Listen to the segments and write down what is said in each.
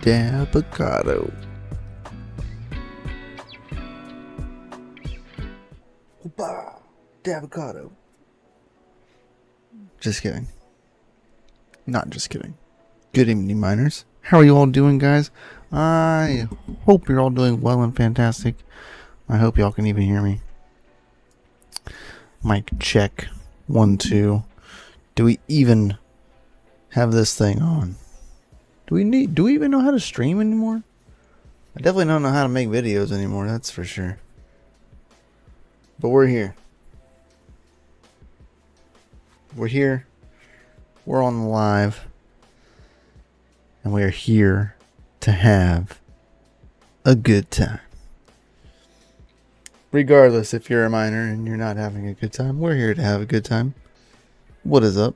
D'avocado. Opa! D'avocado. Just kidding. Not just kidding. Good evening, miners. How are you all doing, guys? I hope you're all doing well and fantastic. I hope y'all can even hear me. Mic check. 1, 2. Do we even have this thing on? Do we even know how to stream anymore? I definitely don't know how to make videos anymore, that's for sure. But we're here. We're here. We're on live. And we are here to have a good time. Regardless if you're a miner and you're not having a good time, we're here to have a good time. What is up?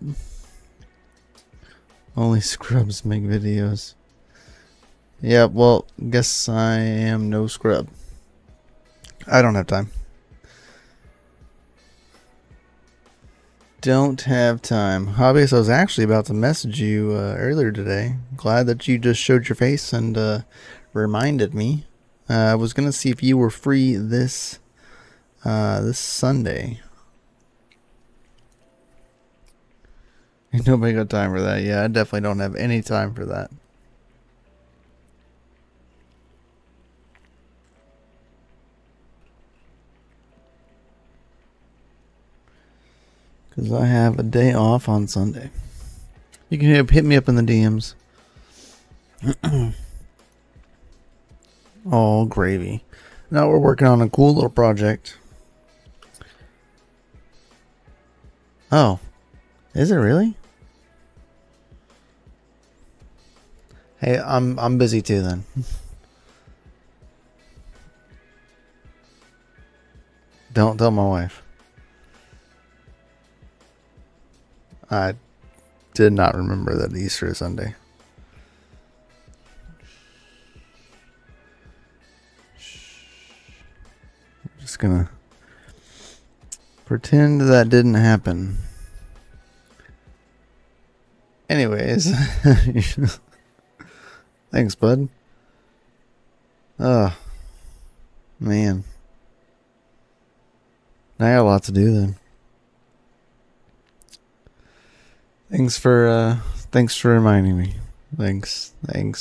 Only scrubs make videos. Yeah, well, guess I am no scrub. I don't have time. Don't have time. Hobbyist, I was actually about to message you earlier today. Glad that you just showed your face and reminded me. I was gonna see if you were free this Sunday. Ain't nobody got time for that. Yeah, I definitely don't have any time for that. Because I have a day off on Sunday. You can hit me up in the DMs. Oh, gravy. Now we're working on a cool little project. Oh, is it really? Hey, I'm busy too then. Don't tell my wife. I did not remember that Easter is Sunday. Just gonna pretend that didn't happen. Anyways. Thanks, bud. Oh, man. I got a lot to do then. Thanks for reminding me. Thanks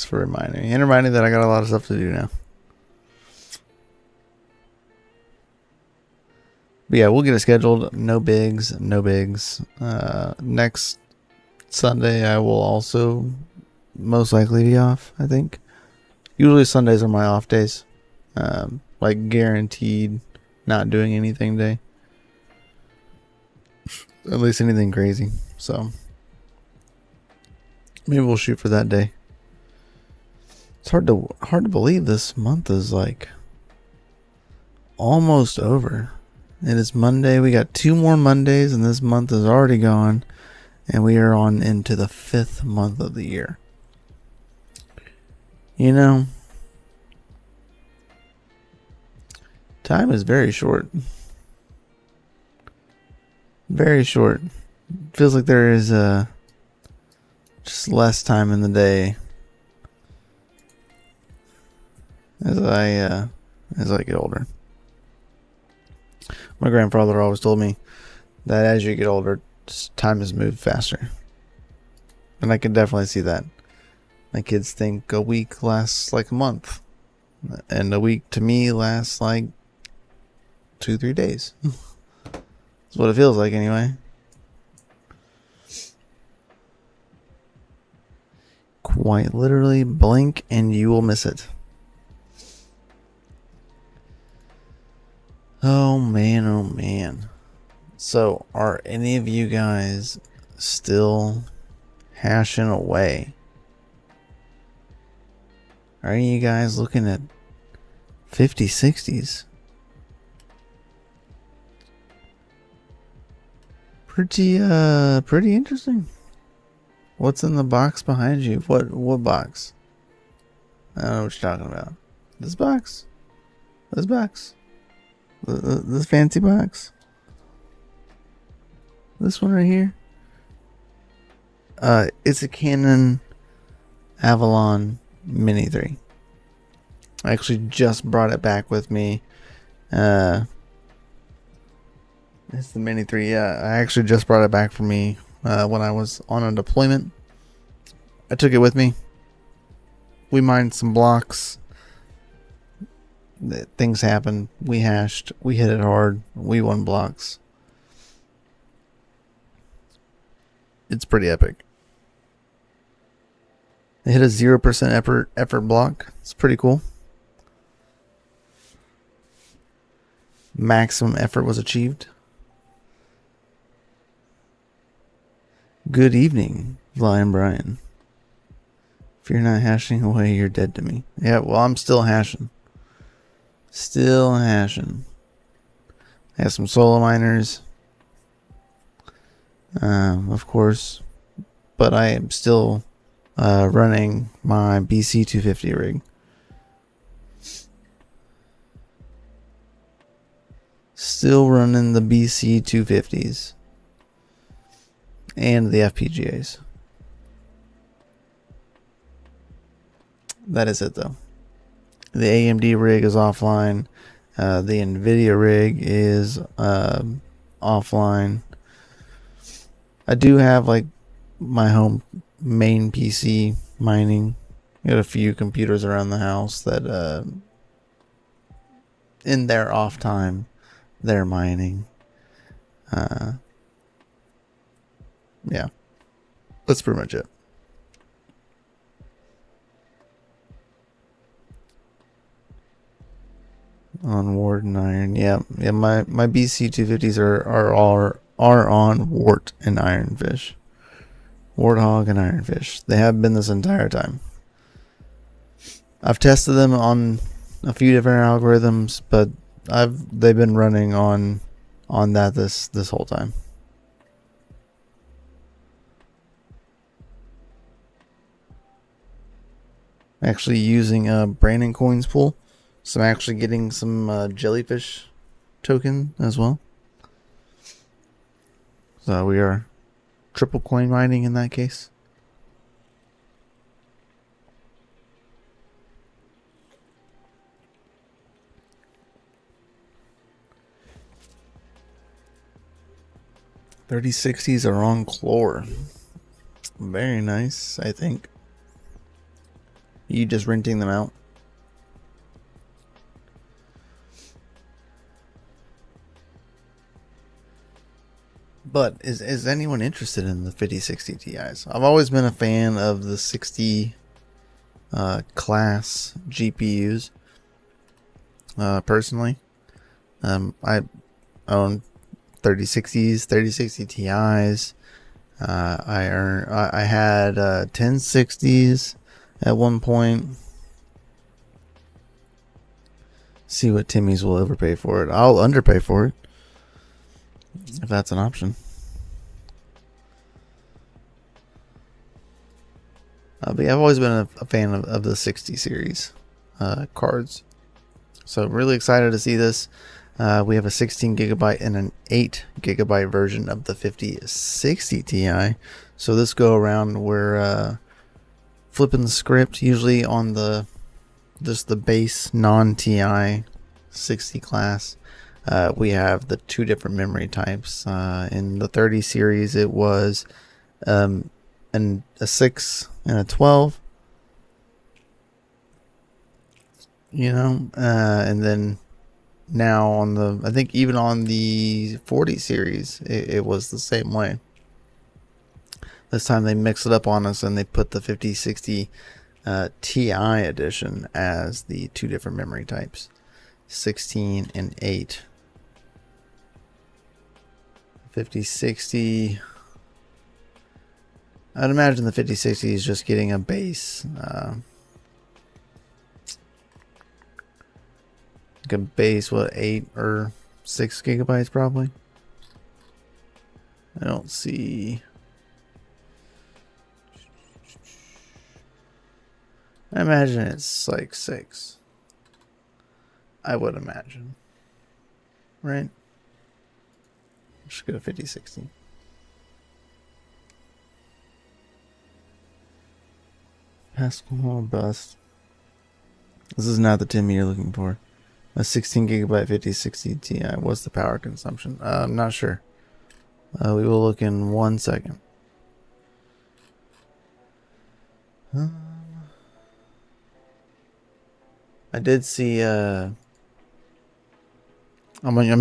for reminding me. And reminding that I got a lot of stuff to do now. But yeah, we'll get it scheduled. No bigs. Next Sunday I will also most likely be off, I think. Usually Sundays are my off days. Like guaranteed not doing anything day. At least anything crazy. So maybe we'll shoot for that day. It's hard to believe this month is like almost over. It is Monday. We got 2 more Mondays and this month is already gone. And we are on into the 5th month of the year. You know, time is very short. Very short. Feels like there is just less time in the day as I get older. My grandfather always told me that as you get older, time has moved faster. And I can definitely see that. My kids think a week lasts like a month. And a week to me lasts like 2-3 days. That's what it feels like anyway. Quite literally, blink and you will miss it. Oh man. So, are any of you guys still hashing away? Are you guys looking at 50, 60s? Pretty interesting. What's in the box behind you? What box? I don't know what you're talking about. This box? This box? This fancy box? This one right here? It's a Canon Avalon Mini 3. I actually just brought it back with me. It's the Mini 3. Yeah, I actually just brought it back for me when I was on a deployment. I took it with me. We mined some blocks. Things happened. We hashed. We hit it hard. We won blocks. It's pretty epic. It hit a 0% effort block. It's pretty cool. Maximum effort was achieved. Good evening, Lion Brian. If you're not hashing away, you're dead to me. Yeah, well, I'm still hashing. Still hashing. I have some solo miners. Of course. But I am still running my BC 250 rig. Still running the BC 250s. And the FPGAs. That is it though. The AMD rig is offline. The NVIDIA rig is offline. I do have like my home main PC mining. Got a few computers around the house that in their off time they're mining. Yeah. That's pretty much it. On wart and iron. Yeah, my BC 250s are on wart and ironfish. Warthog and ironfish. They have been this entire time. I've tested them on a few different algorithms, but they've been running on that this whole time. Actually using a Brandon Coins pool. So I'm actually getting some jellyfish token as well. So we are triple coin mining in that case. $3060s are on Chlor. Very nice, I think. You just renting them out? But is anyone interested in the 5060 Ti's? I've always been a fan of the 60 class GPUs. Personally, I own 3060s, 3060 Ti's. I had 1060s at one point. See what Timmy's will overpay for it. I'll underpay for it if that's an option. But yeah, I've always been a fan of the 60 series cards. So really excited to see this. We have a 16 gigabyte and an 8 gigabyte version of the 5060 Ti. So this go around we're flipping the script usually on just the base non-Ti 60 class. We have the two different memory types. In the 30 series, it was a 6 and a 12. And then now on I think even on the 40 series, it was the same way. This time they mixed it up on us and they put the 5060 Ti edition as the two different memory types, 16 and 8. 5060. I'd imagine the 5060 is just getting a base. Like a base, 8 or 6 gigabytes probably. I don't see. I imagine it's like 6. I would imagine. Right? Just go to 5060. Pascal bust. This is not the Timmy you're looking for. A 16 gigabyte 5060 Ti. What's the power consumption? I'm not sure. We will look in 1 second. I did see. I'm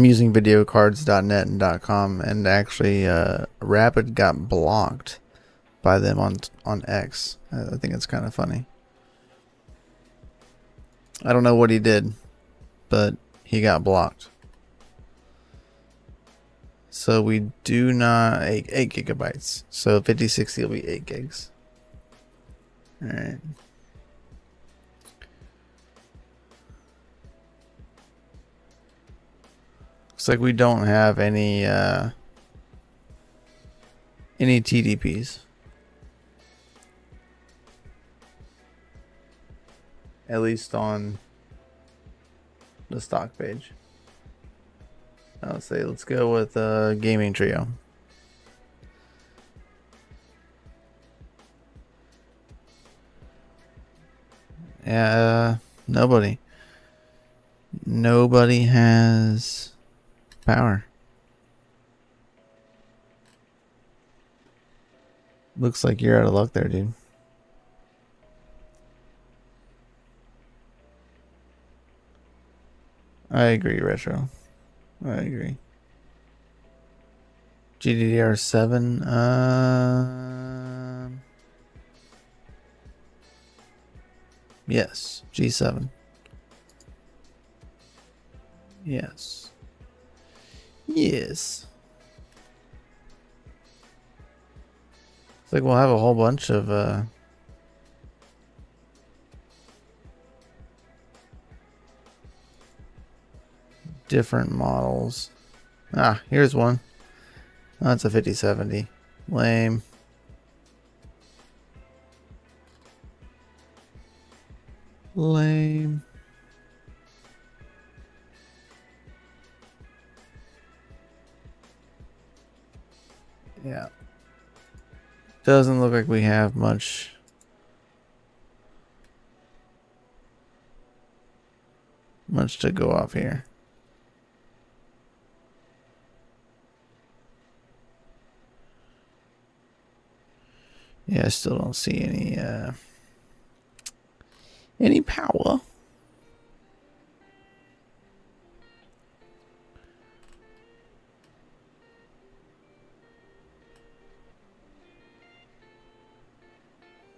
using videocards.net and .com, and actually, Rapid got blocked by them on X. I think it's kind of funny. I don't know what he did, but he got blocked. So we do not 8 gigabytes. So 5060 will be 8 gigs. All right. Looks like we don't have any TDPs. At least on the stock page. I'll say let's go with Gaming Trio. Yeah, nobody has power. Looks like you're out of luck there, dude. I agree, Retro. I agree. GDDR7. Yes. G7. Yes. Yes. It's like we'll have a whole bunch of different models. Ah, here's one. Oh, that's a 5070. Lame. Lame. Yeah. Doesn't look like we have much to go off here. Yeah, I still don't see any power.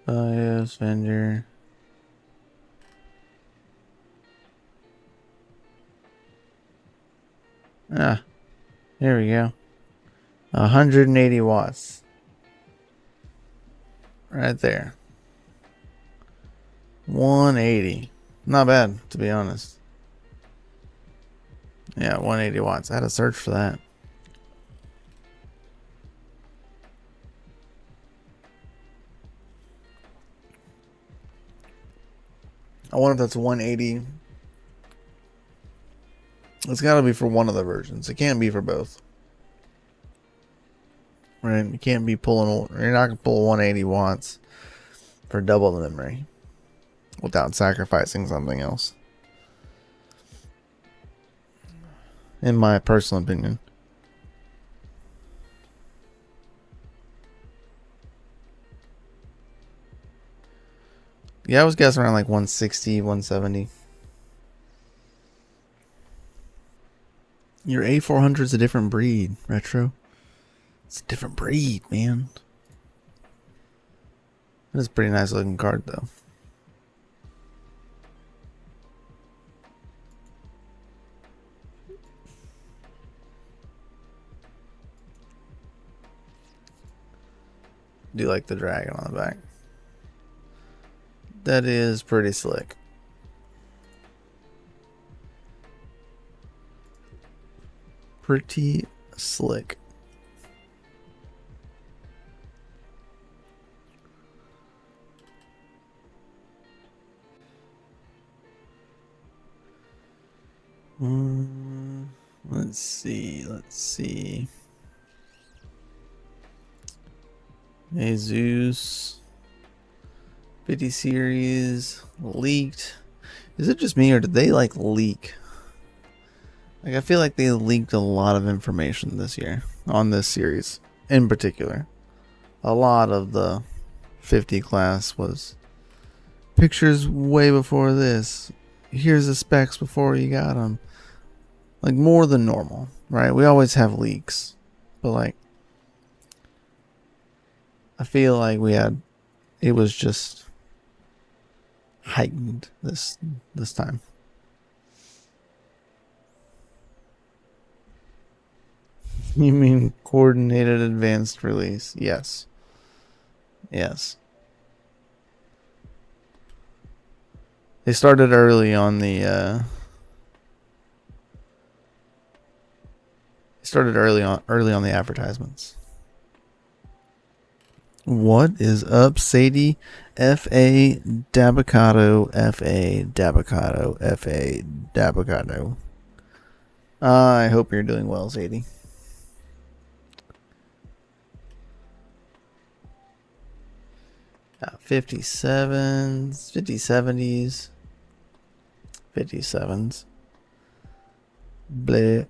BIOS vendor. Ah, here we go. 180 watts. Right there. 180. Not bad, to be honest. Yeah, 180 watts. I had to search for that. I wonder if that's 180. It's got to be for one of the versions. It can't be for both. Right? You can't be pulling. You're not going to pull 180 watts for double the memory without sacrificing something else. In my personal opinion. Yeah, I was guessing around like 160, 170. Your A400 is a different breed, Retro. It's a different breed, man. It is a pretty nice looking card, though. Do you like the dragon on the back? That is pretty slick. Pretty slick. Let's see. Jesus. 50 series leaked. Is it just me or did they like leak? Like I feel like they leaked a lot of information this year on this series in particular. A lot of the 50 class was pictures way before this. Here's the specs before you got them. Like more than normal, right? We always have leaks, but like I feel like it was just heightened this time. You mean coordinated advanced release? Yes. Yes. They started early on the early on the advertisements. What is up, Sadie? F.A. Dabicado, F.A. Dabicado, F.A. Dabicado. I hope you're doing well, Sadie. Got 57s, 5070s, 57s. Bleh.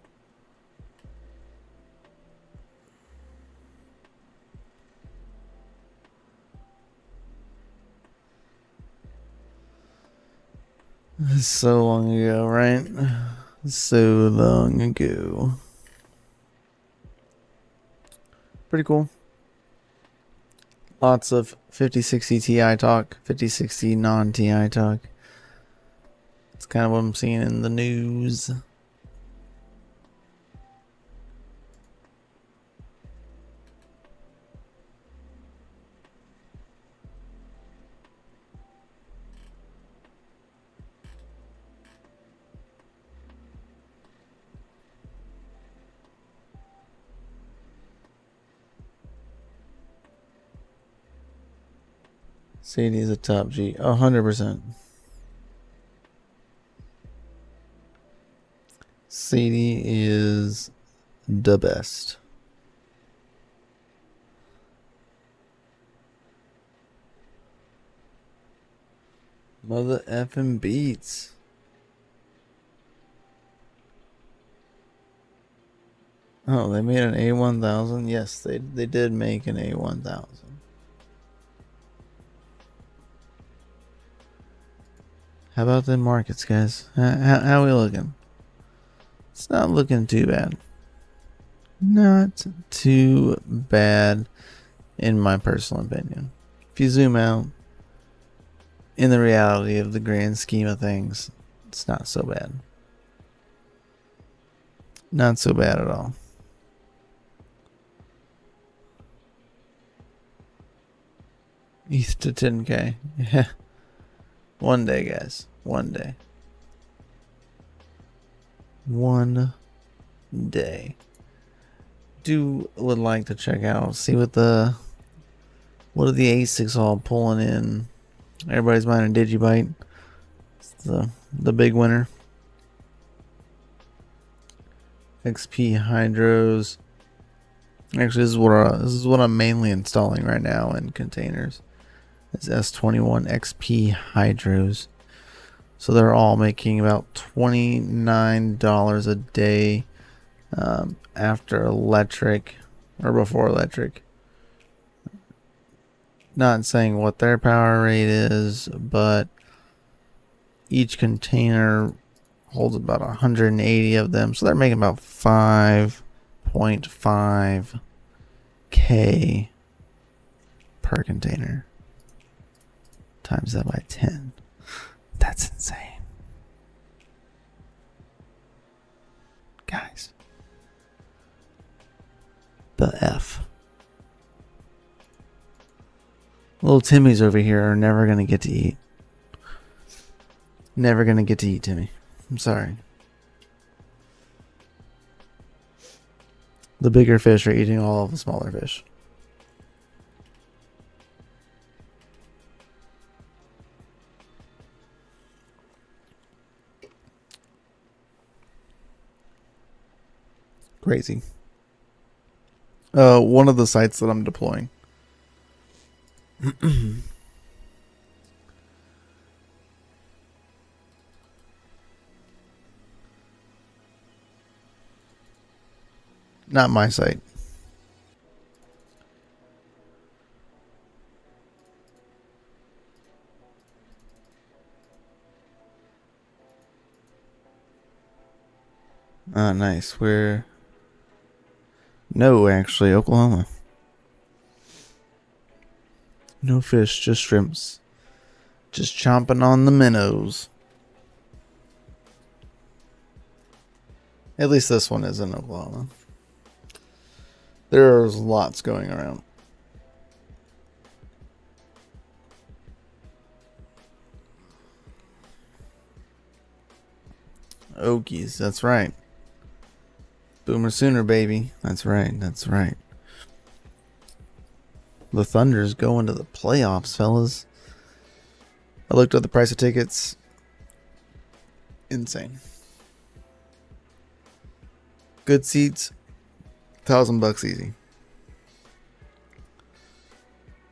So long ago, right? So long ago. Pretty cool. Lots of 5060 Ti talk, 5060 non-Ti talk. It's kind of what I'm seeing in the news. Sadie is a top G. 100%. Sadie is the best. Mother effing beats. Oh, they made an A1000? Yes, they did make an A1000. How about the markets, guys? How are we looking? It's not looking too bad. Not too bad, in my personal opinion. If you zoom out, in the reality of the grand scheme of things, it's not so bad. Not so bad at all. ETH to 10K. Yeah. One day, guys. One day. One day. Would like to check out, see what are the ASICs all pulling in. Everybody's mining Digibyte. It's the big winner. XP Hydros. Actually, this is what I'm mainly installing right now in containers. It's S21 XP Hydros. So they're all making about $29 a day after electric or before electric. Not saying what their power rate is, but each container holds about 180 of them. So they're making about 5.5K per container. Times that by 10. That's insane. Guys. The F. Little Timmy's over here are never going to get to eat. Never going to get to eat, Timmy. I'm sorry. The bigger fish are eating all of the smaller fish. Crazy. One of the sites that I'm deploying. Not my site. Ah, nice. Where? No, actually, Oklahoma. No fish, just shrimps. Just chomping on the minnows. At least this one is in Oklahoma. There's lots going around. Okies, that's right. Boomer Sooner, baby. That's right, that's right. The Thunder's going to the playoffs, fellas. I looked at the price of tickets. Insane. Good seats, $1,000 easy.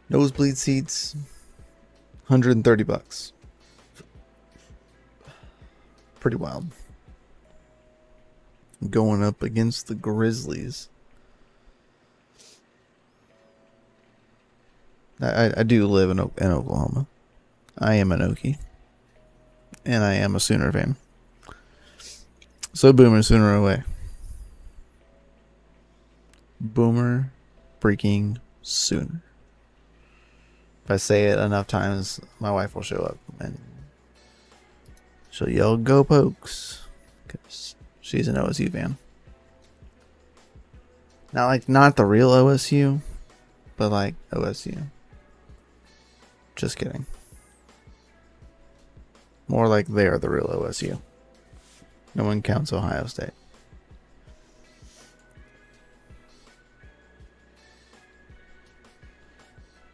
Nosebleed seats, $130. Pretty wild. Going up against the Grizzlies. I do live in Oklahoma. I am an Okie. And I am a Sooner fan. So Boomer Sooner away. Boomer freaking Sooner. If I say it enough times, my wife will show up and she'll yell, "Go Pokes," because she's an OSU fan. Not the real OSU, but like OSU. Just kidding. More like they are the real OSU. No one counts Ohio State.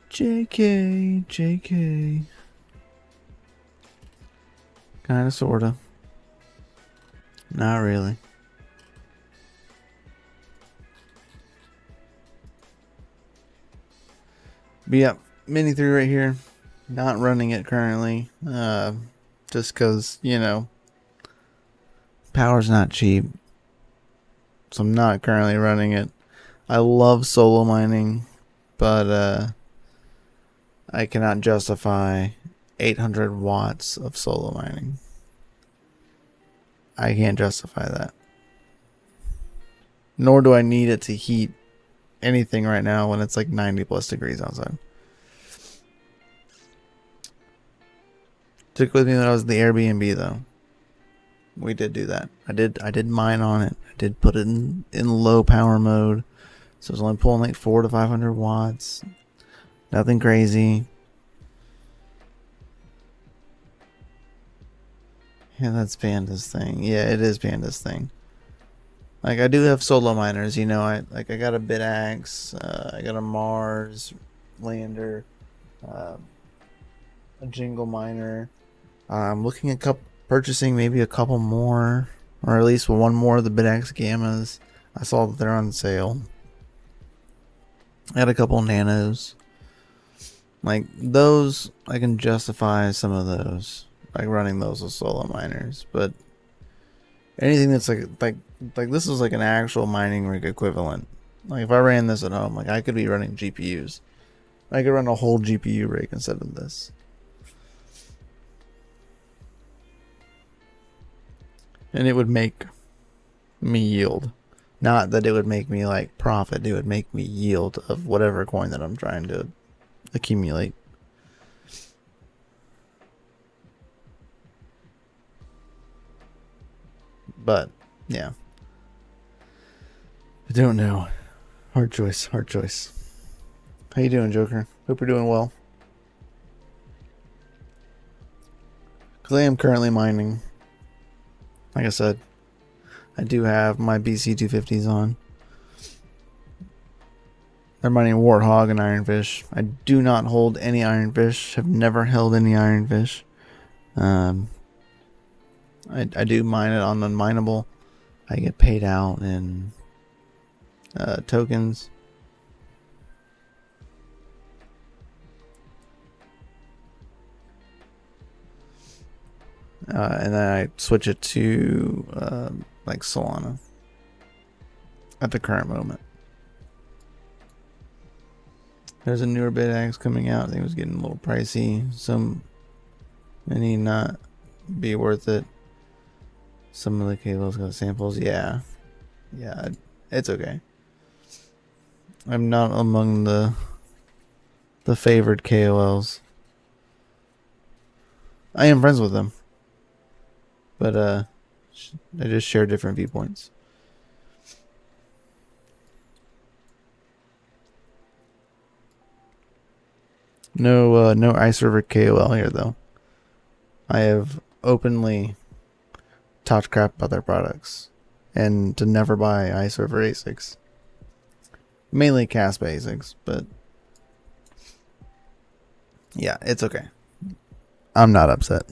JK, JK. Kinda, sorta. Not really. But yeah, Mini 3 right here. Not running it currently. Just because, power's not cheap. So I'm not currently running it. I love solo mining, but I cannot justify 800 watts of solo mining. I can't justify that. Nor do I need it to heat anything right now when it's like 90 plus degrees outside. Took with me when I was in the Airbnb though. We did do that. I did mine on it. I did put it in low power mode. So it was only pulling like 400 to 500 watts. Nothing crazy. Yeah, that's Panda's thing. Yeah, it is Panda's thing. Like, I do have solo miners, I got a Bitaxe, I got a Mars Lander, a Jingle miner. I'm looking at purchasing maybe a couple more, or at least one more of the Bitaxe Gammas. I saw that they're on sale. I had a couple Nanos. Like, those, I can justify some of those. Like, running those with solo miners. But anything that's like this is like an actual mining rig equivalent. Like, if I ran this at home, like, I could be running GPUs. I could run a whole GPU rig instead of this. And it would make me yield. Not that it would make me like profit. It would make me yield of whatever coin that I'm trying to accumulate. But yeah, I don't know. Hard choice. How you doing, Joker? Hope you're doing well. Because I am currently mining. Like I said, I do have my BC 250s on. They're mining Warthog and Ironfish. I do not hold any Ironfish. Have never held any Ironfish. I do mine it on unmineable. I get paid out in tokens. And then I switch it to like Solana. at the current moment. There's a newer bit axe coming out. I think it was getting a little pricey. Some may not be worth it. Some of the cables got samples. Yeah, it's okay. I'm not among the favored KOLs. I am friends with them, but I just share different viewpoints. No ice server KOL here though. I have openly talked crap about their products and to never buy ice server ASICs. Mainly Casp ASICs, but yeah, it's okay. I'm not upset.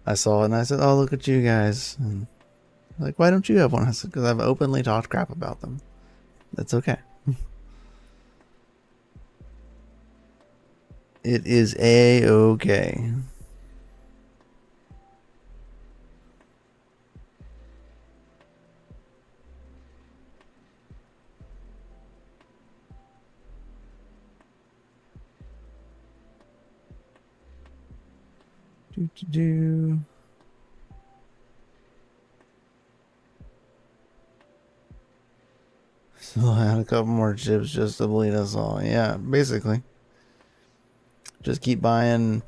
I saw it and I said, "Oh, look at you guys." And like, why don't you have one? I said, "Because I've openly talked crap about them." That's okay. It is A-okay. So I had a couple more chips just to bleed us all. Yeah, basically. Just keep buying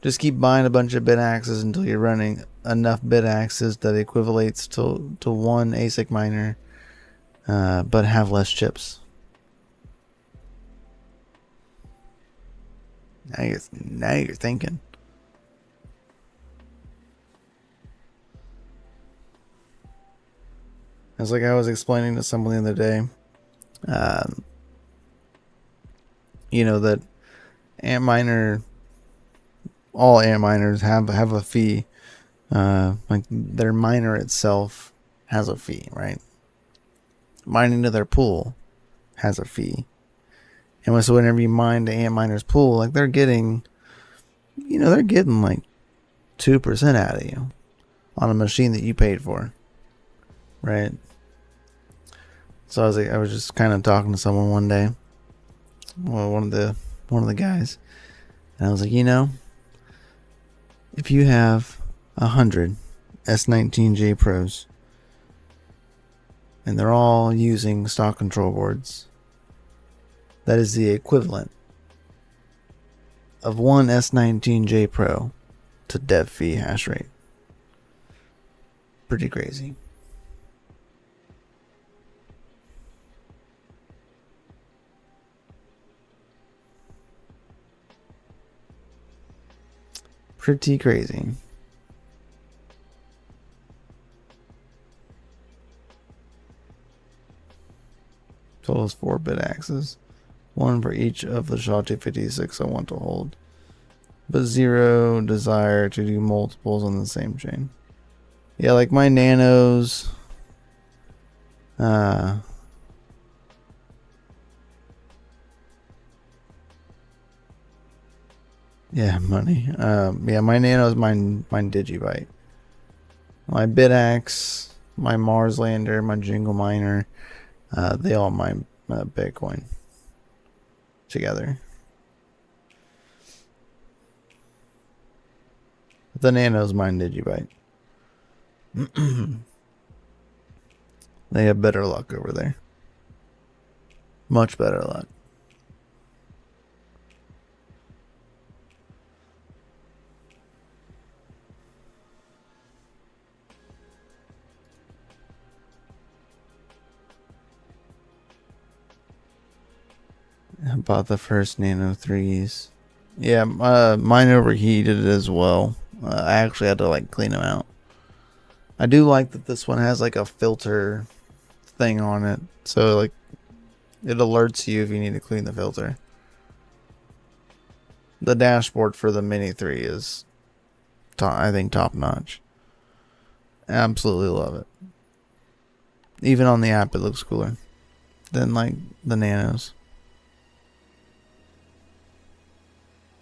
a bunch of bit axes until you're running enough bit axes that equivalates to one ASIC miner, but have less chips. Now you're thinking. It's like I was explaining to someone the other day. That Antminer, all Antminers have a fee. Like their miner itself has a fee, right? Mining to their pool has a fee. And so whenever you mine to Antminer's pool, like they're getting like 2% out of you on a machine that you paid for, right? So I was just kind of talking to someone one day, well, one of the guys, and I was like, if you have 100 S19J Pros, and they're all using stock control boards, that is the equivalent of one S19J Pro to dev fee hash rate. Pretty crazy. Pretty crazy. Total is 4 bit axes. One for each of the SHA-256 I want to hold. But 0 desire to do multiples on the same chain. Yeah, like my nanos. Yeah, money. Yeah, my nanos mine Digibyte. My BitAxe, my Marslander, my Jingle Miner, they all mine Bitcoin together. The nanos mine Digibyte. They have better luck over there. Much better luck. I bought the first Nano 3s. Yeah, mine overheated as well. I actually had to clean them out. I do like that this one has a filter thing on it, so it alerts you if you need to clean the filter. The dashboard for the Mini 3 is, I think, top notch. Absolutely love it. Even on the app, it looks cooler than the Nanos.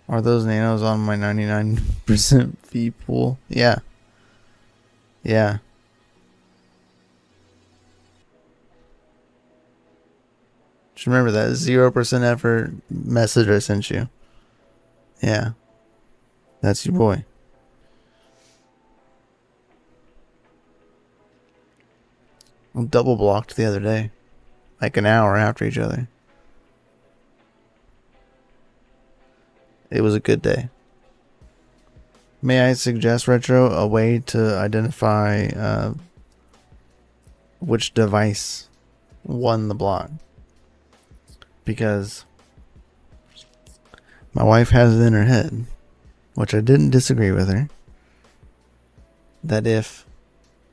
Are those nanos on my 99% fee pool? Yeah. Yeah. Just remember that 0% effort message I sent you. Yeah. That's your boy. I'm double blocked the other day. Like an hour after each other. It was a good day. May I suggest, Retro, a way to identify which device won the block? Because my wife has it in her head, which I didn't disagree with her, that if,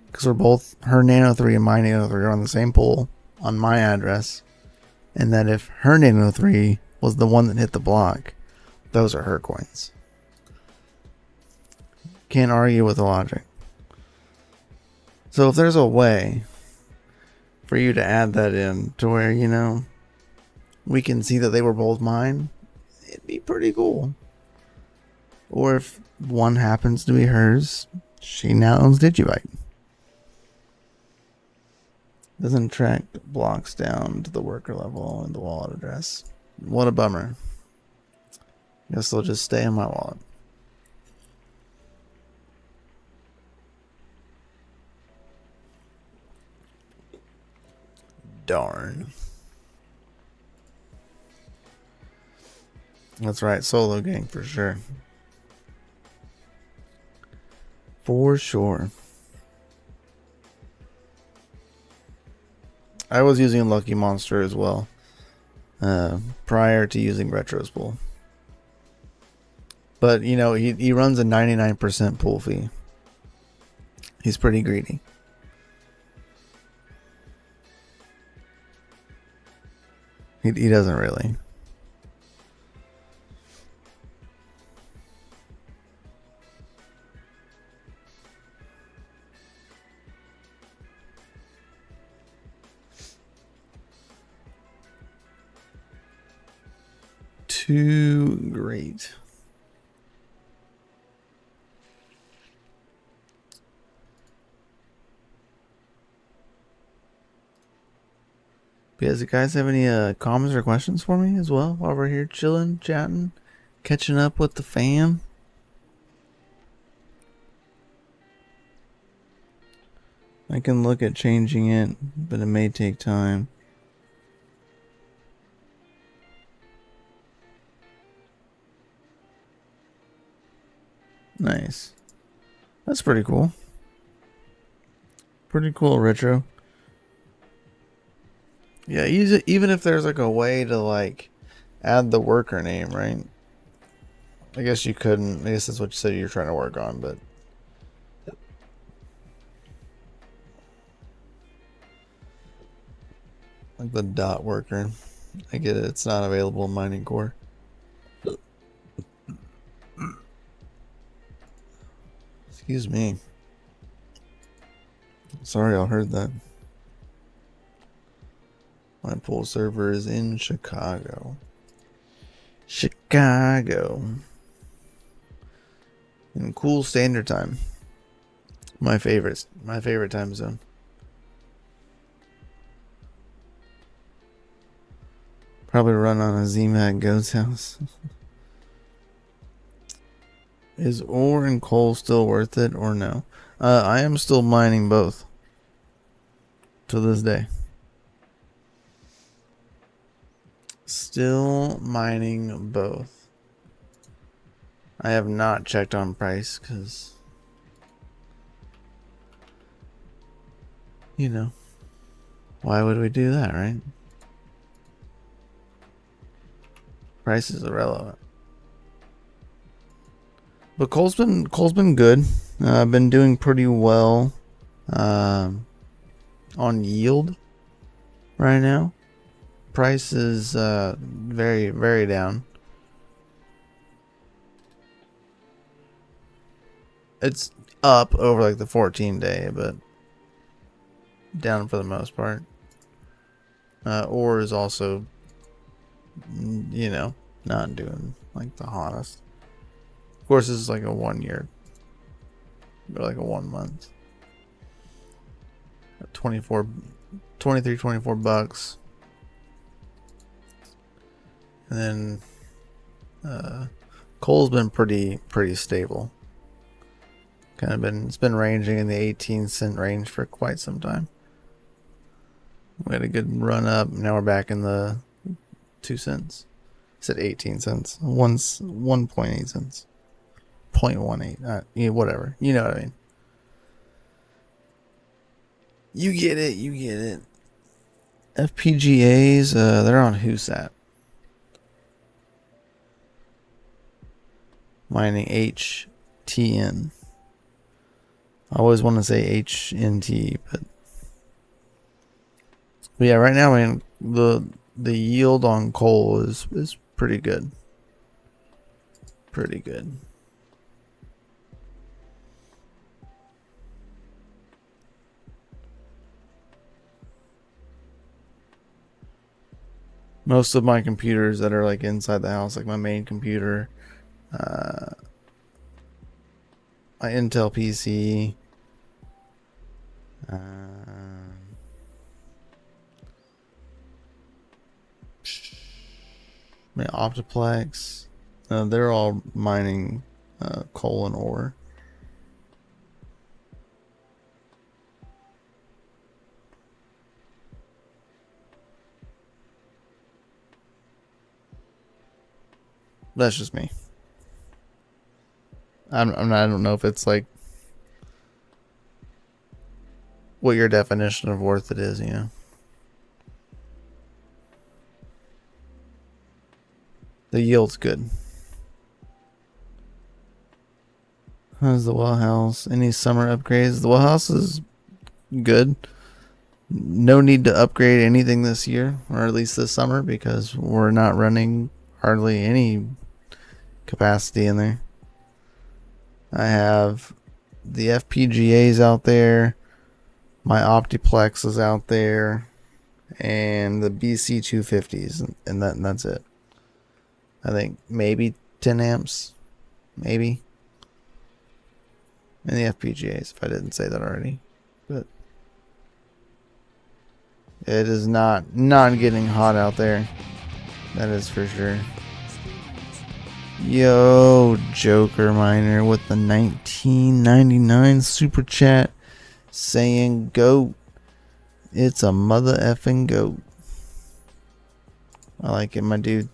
because we're both, her Nano 3 and my Nano 3 are on the same pool on my address, and that if her Nano 3 was the one that hit the block, those are her coins. Can't argue with the logic. So if there's a way for you to add that in to where, you know, we can see that they were both mine, it'd be pretty cool. Or if one happens to be hers, she now owns Digibyte. Doesn't track blocks down to the worker level and the wallet address. What a bummer. Guess they'll just stay in my wallet. Darn. That's right, solo gang for sure. For sure. I was using Lucky Monster as well, prior to using Retro's pool. But, you know, he runs a 99% pool fee. He's pretty greedy. He doesn't really. Too great. Does you guys have any comments or questions for me as well while we're here chilling, chatting, catching up with the fam? I can look at changing it, but it may take time. Nice. That's pretty cool. Pretty cool, Retro. Yeah, even if there's like a way to like add the worker name, right? I guess you couldn't. I guess that's what you said you're trying to work on, but like the dot worker. I get it. It's not available in Mining Core. Excuse me. Sorry, I heard that. My pool server is in Chicago. Chicago. In cool standard time. My favorite time zone. Probably run on a ZMAG Goat's house. Is ore and coal still worth it or no? I am still mining both. To this day. Still mining both. I have not checked on price because, you know, why would we do that, right? Price is irrelevant. But coal's been good. I've been doing pretty well on yield right now. Price is very, very down. It's up over like the 14-day, but down for the most part. Ore is also, you know, not doing like the hottest. Of course, this is like a 1 year, or like a 1 month. 24 bucks. And then coal's been pretty stable. It's been ranging in the 18-cent range for quite some time. We had a good run up. Now we're back in the 2 cents. I said 18 cents. 1.8 cents. 0.18. Yeah, whatever. You know what I mean. You get it. FPGAs, they're on WhoSat. Mining HTN. I always want to say HNT, but yeah, right now, man, the yield on coal is pretty good. Pretty good. Most of my computers that are like inside the house, like my main computer, my Intel PC, my Optiplex, they're all mining coal and ore. That's just me. I don't know if it's like what your definition of worth it is, you know. The yield's good. How's the well house? Any summer upgrades? The well house is good. No need to upgrade anything this year, or at least this summer, because we're not running hardly any capacity in there. I have the FPGAs out there, my Optiplex is out there, and the BC250s, and that's it. I think maybe 10 amps, maybe. And the FPGAs, if I didn't say that already. But it is not getting hot out there. That is for sure. Yo, Joker Miner with the 1999 super chat saying goat. It's a mother effing goat. I like it, my dude.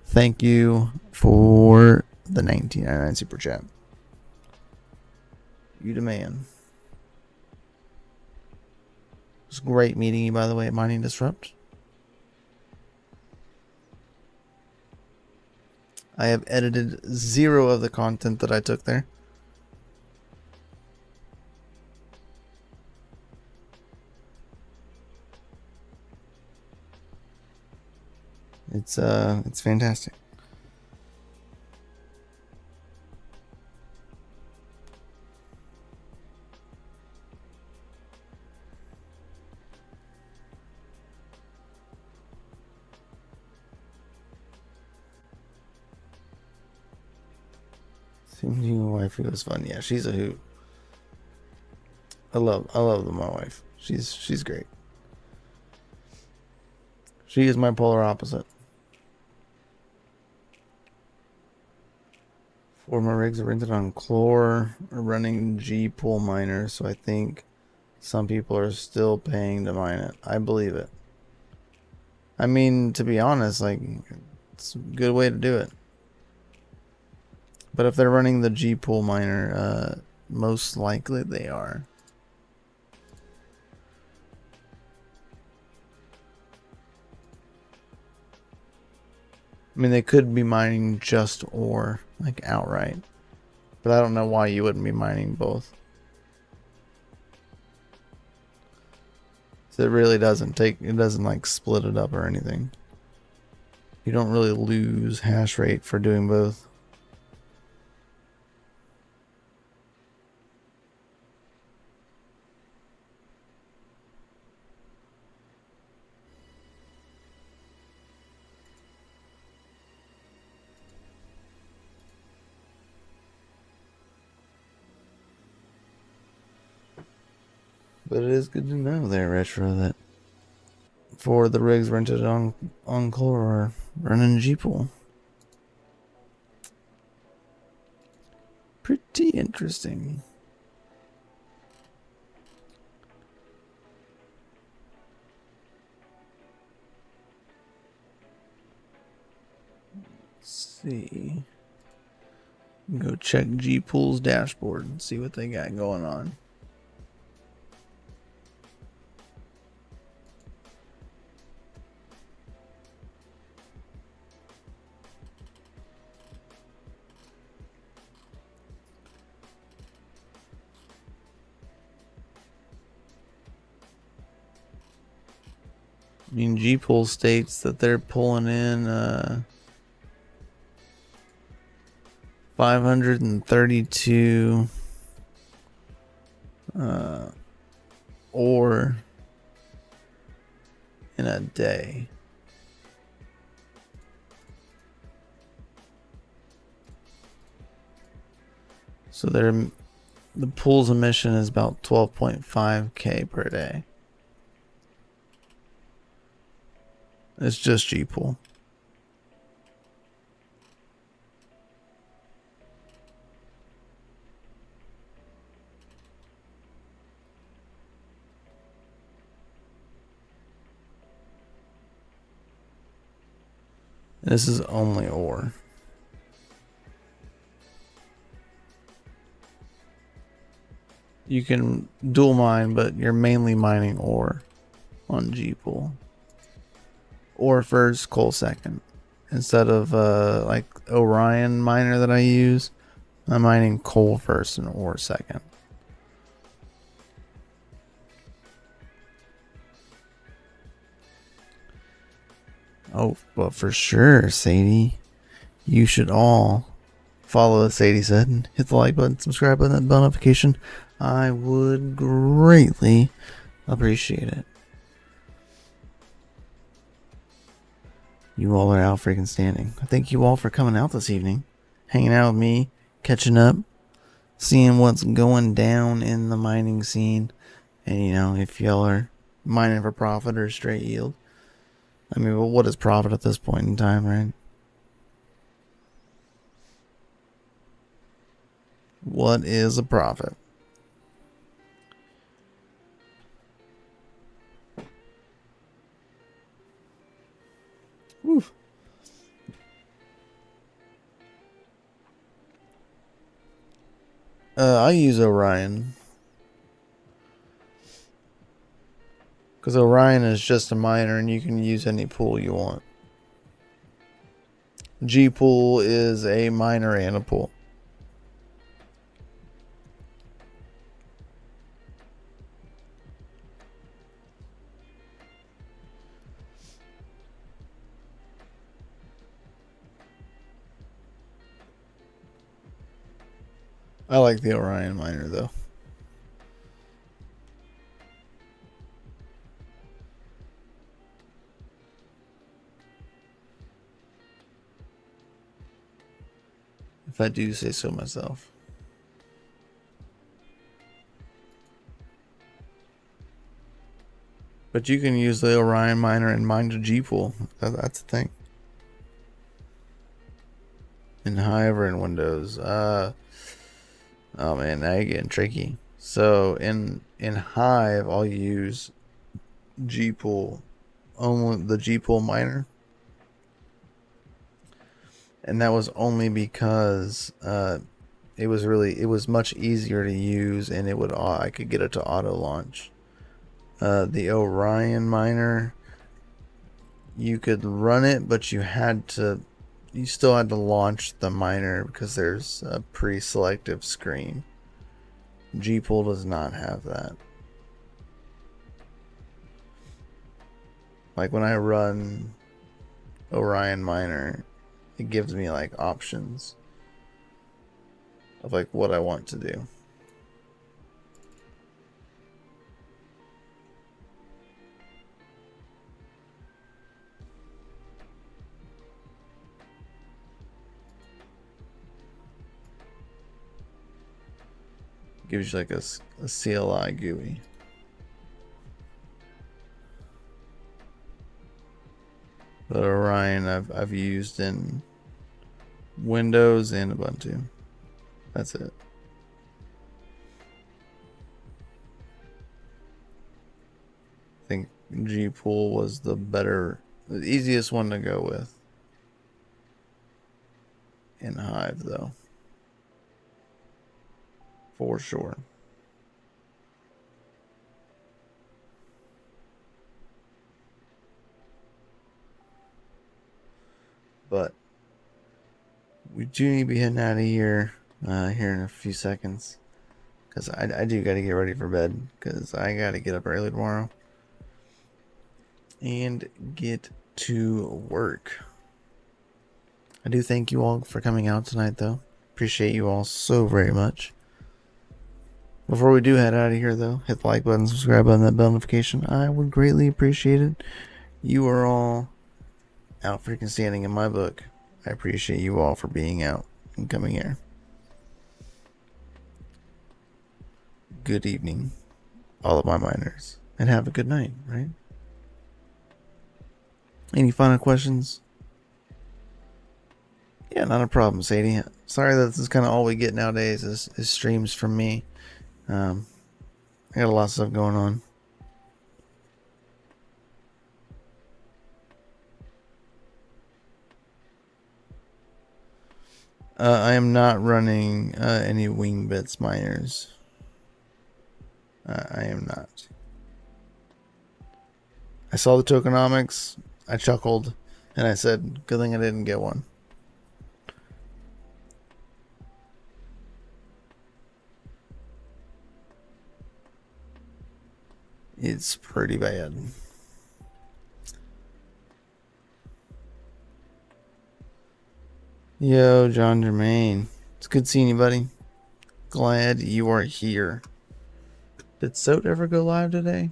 Thank you for the 1999 super chat. You the man. It was great meeting you, by the way, at Mining Disrupt. I have edited 0 of the content that I took there. It's fantastic. Seeing your wife was fun. Yeah, she's a hoot. I love my wife. She's great. She is my polar opposite. 4 more rigs are rented on Chlor or running G pool miners, so I think some people are still paying to mine it. I believe it. I mean, to be honest, like, it's a good way to do it. But if they're running the G pool miner, most likely they are. I mean, they could be mining just ore, like outright. But I don't know why you wouldn't be mining both. So it really doesn't like split it up or anything. You don't really lose hash rate for doing both. But it is good to know there, Retro, that 4 of the rigs rented on Core are running G-Pool. Pretty interesting. Let's see. Go check G-Pool's dashboard and see what they got going on. I mean, G-Pool states that they're pulling in 532 ore in a day. So the pool's emission is about 12.5K per day. It's just G-Pool. This is only ore. You can dual mine, but you're mainly mining ore on G-Pool. Ore first, coal second. Instead of like Orion miner that I use, I'm mining coal first and ore second. Oh, but for sure, Sadie, you should all follow, as Sadie said, and hit the like button, subscribe button, that bell notification. I would greatly appreciate it. You all are out freaking standing. Thank you all for coming out this evening, hanging out with me, catching up, seeing what's going down in the mining scene, and you know, if y'all are mining for profit or straight yield. I mean, well, what is profit at this point in time, right? What is a profit? Whew. I use Orion. Because Orion is just a miner and you can use any pool you want. G-Pool is a miner and a pool. I like the Orion miner though. If I do say so myself. But you can use the Orion miner and mine the G-Pool. That's the thing. In Hive or in Windows. Oh man, now you're getting tricky. So in Hive, I'll use G-Pool, only the G-Pool miner. And that was only because it was much easier to use, and I could get it to auto launch. The Orion miner, you could run it, but you still had to launch the miner because there's a pre-selective screen. G-Pool does not have that. Like when I run Orion miner, it gives me like options of like what I want to do. Gives you like a CLI GUI. But Orion I've used in Windows and Ubuntu. That's it. I think Gpool was the easiest one to go with. In Hive though. For sure. But we do need to be heading out of here here in a few seconds, because I do got to get ready for bed, because I got to get up early tomorrow and get to work. I do thank you all for coming out tonight, though. Appreciate you all so very much. Before we do head out of here, though, hit the like button, subscribe button, that bell notification. I would greatly appreciate it. You are all out freaking standing in my book. I appreciate you all for being out and coming here. Good evening, all of my miners, and have a good night, right? Any final questions? Yeah, not a problem, Sadie. Sorry that this is kind of all we get nowadays is streams from me. I got a lot of stuff going on. I am not running any Wingbits miners. I am not. I saw the tokenomics, I chuckled, and I said, good thing I didn't get one. It's pretty bad. Yo, John Germain. It's good seeing you, buddy. Glad you are here. Did Soat ever go live today?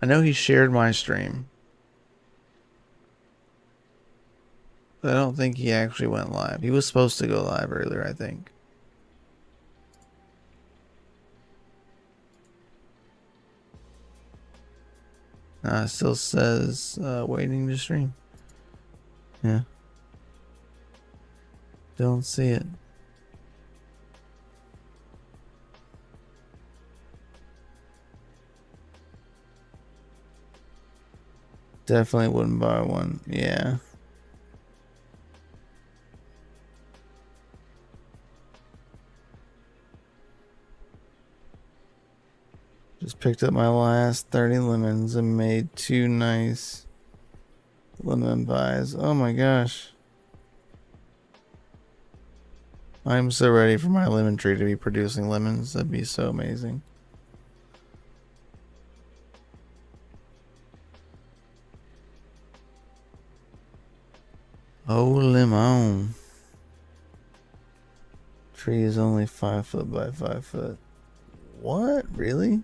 I know he shared my stream, but I don't think he actually went live. He was supposed to go live earlier, I think. It still says waiting to stream. Yeah. Don't see it. Definitely wouldn't buy one. Yeah. Just picked up my last 30 lemons and made 2 nice lemon buys. Oh my gosh. I'm so ready for my lemon tree to be producing lemons. That'd be so amazing. Oh, lemon. Tree is only 5 foot by 5 foot. What? Really?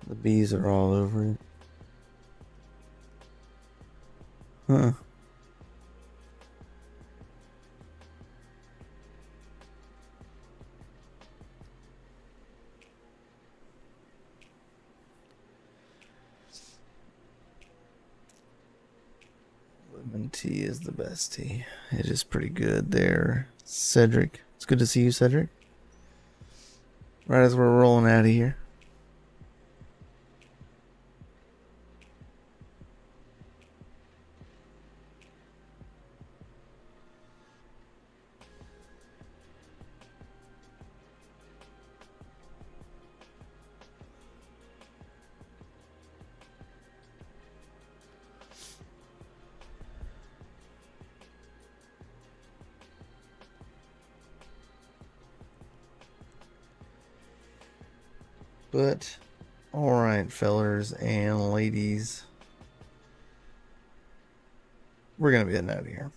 The bees are all over it. Huh. Lemon tea is the best tea. It is pretty good there. Cedric. It's good to see you, Cedric. Right as we're rolling out of here. But, alright, fellers and ladies. We're going to be heading out of here.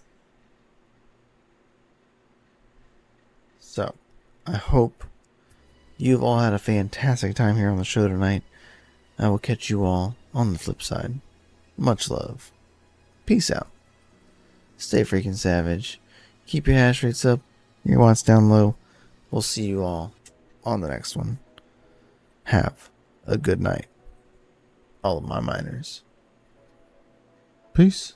So, I hope you've all had a fantastic time here on the show tonight. I will catch you all on the flip side. Much love. Peace out. Stay freaking savage. Keep your hash rates up. Your watts down low. We'll see you all on the next one. Have a good night, all of my miners. Peace.